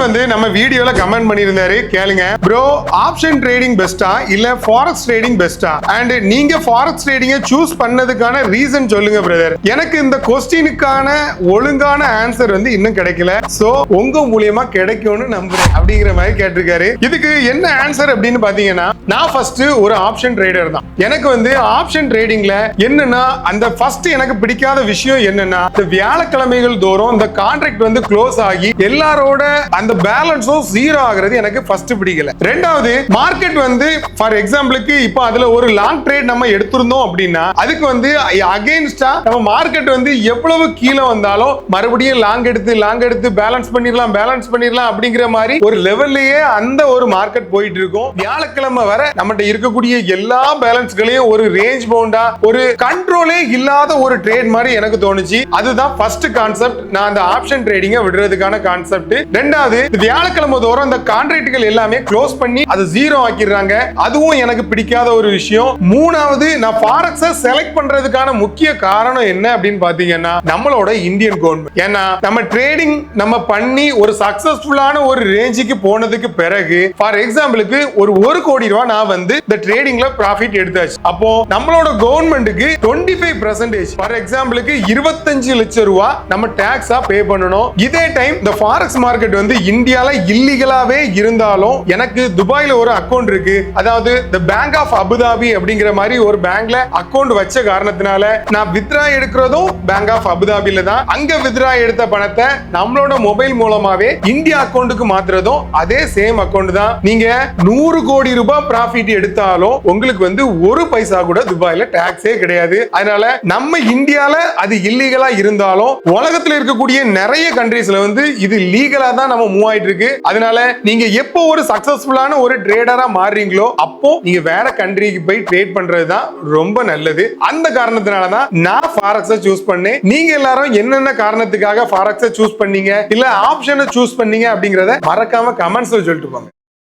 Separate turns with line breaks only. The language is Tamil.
வந்து நம்ம வீடியோல கமெண்ட் பண்ணியிருந்தாரு, கேளுங்க ப்ரோ, ஆப்ஷன் ட்ரேடிங் பெஸ்டா இல்ல ஃபாரெக்ஸ் ட்ரேடிங் பெஸ்டா, அண்ட் நீங்க ஃபாரெக்ஸ் ட்ரேடிங்கை சூஸ் பண்ணதுக்கான ரீசன் சொல்லுங்க பிரதர். எனக்கு இந்த கொஸ்டினுக்கான ஒழுங்கான ஆன்சர் வந்து இன்னும் கிடைக்கல, சோ உங்க மூலியமா கிடைக்கும்னு நம்புறேன் அப்படிங்கிற மாதிரி கேட்டிருக்காரு. இதுக்கு என்ன ஆன்சர் அப்படின்னு பாத்தீங்கன்னா, நான் ஃபர்ஸ்ட் ஒரு ஆப்ஷன் ட்ரேடர் தான். எனக்கு வந்து ஆப்ஷன் ட்ரேடிங்ல என்னன்னா, அந்த ஃபர்ஸ்ட் எனக்கு பிடிக்காத விஷயம் என்னன்னா, இந்த வியாழக்கிழமைகள் தோறும் இந்த கான்ட்ராக்ட் வந்து க்ளோஸ் ஆகி எல்லாரோட அந்த பேலன்ஸும் ஜீரோ ஆகுறது எனக்கு ஃபர்ஸ்ட் பிடிக்கல. ரெண்டாவது, மார்க்கெட் வந்து ஃபார் எக்ஸாம்பிளுக்கு இப்போ அதுல ஒரு லாங் ட்ரேட் நம்ம எடுத்திருந்தோம் அப்படின்னா அதுக்கு வந்து அகைன்ஸ்டா நம்ம மார்க்கெட் வந்து எவ்வளவு கீழே வந்தாலும் மறுபடியும் லாங் எடுத்து பேலன்ஸ் பண்ணிடலாம் அப்படிங்கிற மாதிரி ஒரு லெவல்லயே அந்த ஒரு மார்க்கெட் போயிட்டு இருக்கும். வியாழக்கிழமை வர நம்மகிட்ட இருக்கக்கூடிய எல்லா பேலன்ஸ்களையும் ஒரு ரேஞ்ச் பவுண்டா ஒரு கண்ட்ரோலே இல்லாத ஒரு ட்ரேட் மாதிரி எனக்கு தோணுச்சு. அதுதான் ஃபர்ஸ்ட் கான்செப்ட், நான் அந்த ஆப்ஷன் ட்ரேடிங்கை விடுறதுக்கான கான்செப்ட். ரெண்டாவது, வியாழக்கிழமை தோறும் அந்த கான்ட்ராக்ட்கள் எல்லாமே க்ளோஸ் பண்ணி அது ஜீரோ ஆக்கிடுறாங்க, அதுவும் எனக்கு பிடிக்காத ஒரு விஷயம். மூணாவது, நான் ஃபாரெக்ஸை செலக்ட் பண்றதுக்கான முக்கிய காரணம் என்ன அப்படின்னு பாத்தீங்கன்னா, நம்மளோட இந்தியன் கவர்மெண்ட். ஏன்னா நம்ம ட்ரேடிங் நம்ம பண்ணி ஒரு சக்சஸ்ஃபுல்லான ஒரு ரேஞ்சுக்கு போனதுக்கு பிறகு ஃபார் எக்ஸாம்பிளுக்கு ஒரு 1 கோடி ரூபாய் நான் வந்து இந்த ட்ரேடிங்ல ப்ராஃபிட் எடுத்தாச்சு. அப்போ நம்மளோட கவர்மெண்ட்டுக்கு 25% ஃபார் எக்ஸாம்பிளுக்கு 25 லட்சம் ரூபாய் நம்ம டாக்ஸா பே பண்ணணும். இதே டைம் இந்த ஃபாரெக்ஸ் மார்க்கெட் வந்து இந்தியால இல்லீகலாவே இருந்தாலும் எனக்கு துபாயில ஒரு அக்கவுண்ட் இருக்கு, அதாவது தி பேங்க் ஆஃப் அபுதாபி அப்படிங்கிற மாதிரி ஒரு பேங்க்ல அக்கவுண்ட் வச்ச காரணத்தினால நான் வித்ரா எடுக்கிறதும் பேங்க் ஆஃப் அபுதாபில தான். அங்க வித்ரா எடுத்த பணத்தை நம்மளோட மொபைல் மூலமாவே இந்தியா அக்கவுண்ட்டுக்கு மாத்துறதும் அதே சேம் அக்கவுண்ட் தான். நீங்க 100 கோடி ரூபாய் ப்ராஃபிட் எடுத்தாலும் உங்களுக்கு வந்து ஒரு பைசா கூட துபாயில டாக்ஸே கிடையாது. அதனால நம்ம இந்தியால அது இல்லீகலா இருந்தாலும் உலகத்துல இருக்கக்கூடிய நிறைய கண்ட்ரீஸ்ல வந்து இது லீகலா தான் நம்ம மூவ் ஆயிட்டு இருக்கு. அதனால நீங்க எப்போ ஒரு சக்சஸ்ஃபுல்லான ஒரு ட்ரேடரா மாறுறீங்களோ அப்போ நீங்க வேற கண்ட்ரிக்கு போய் ட்ரேட் பண்றது தான் ரொம்ப நல்லது. அந்த காரணத்தினால தான் நான் ஃபாரெக்ஸை சூஸ் பண்ணேன். நீங்க எல்லாரும் என்னென்ன காரணத்துக்காக ஃபாரெக்ஸை சூஸ் பண்ணீங்க இல்ல ஆப்ஷனை சூஸ் பண்ணீங்க அப்படிங்கறத மறக்காம கமெண்ட்ஸ்ல சொல்லிட்டு போங்க.